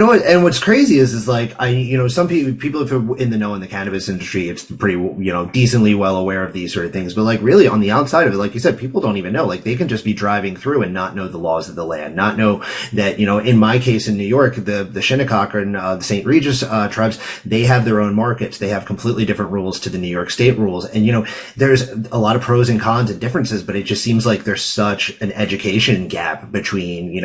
And what's crazy is like some people if are in the know in the cannabis industry, it's pretty decently well aware of these sort of things. But like really on the outside of it, like you said, people don't even know. Like they can just be driving through and not know the laws of the land, not know that in my case in New York, the Shinnecock and the St. Regis tribes, they have their own markets. They have completely different rules to the New York State rules, and there's a lot of pros and cons and differences. But it just seems like there's such an education gap between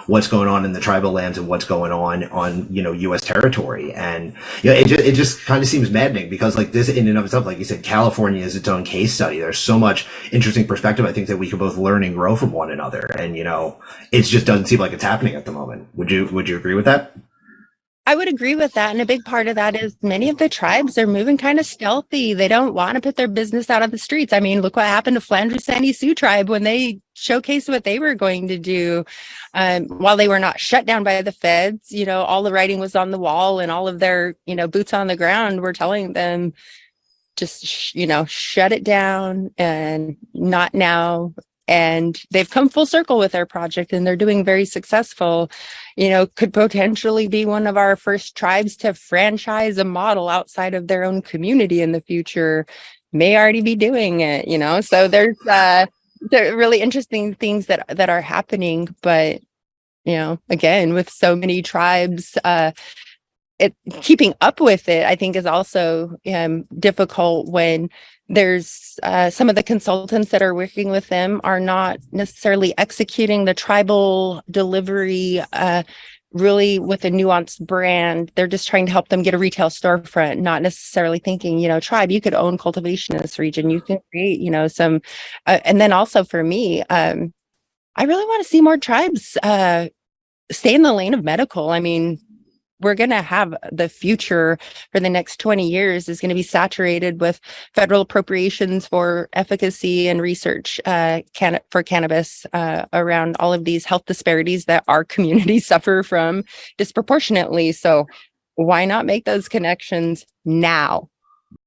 what's going on in the tribal lands and what's going on U.S. territory, and it just kind of seems maddening because like this in and of itself, like you said, California is its own case study. There's so much interesting perspective I think that we could both learn and grow from one another, and it just doesn't seem like it's happening at the moment. Would you agree with that? I would agree with that. And a big part of that is many of the tribes are moving kind of stealthy. They don't want to put their business out on the streets. I mean, look what happened to Flandreau Sandy Sioux tribe when they showcased what they were going to do. While they were not shut down by the feds, all the writing was on the wall and all of their, boots on the ground were telling them just, shut it down and not now. And they've come full circle with their project and they're doing very successful. Could potentially be one of our first tribes to franchise a model outside of their own community in the future. May already be doing it, so there's really interesting things that are happening. But again, with so many tribes, keeping up with it, I think, is also difficult when there's some of the consultants that are working with them are not necessarily executing the tribal delivery really with a nuanced brand. They're just trying to help them get a retail storefront, not necessarily thinking, tribe, you could own cultivation in this region. You can create, some, and then also for me, I really want to see more tribes stay in the lane of medical. I mean, we're going to have the future for the next 20 years is going to be saturated with federal appropriations for efficacy and research for cannabis around all of these health disparities that our communities suffer from disproportionately. So why not make those connections now?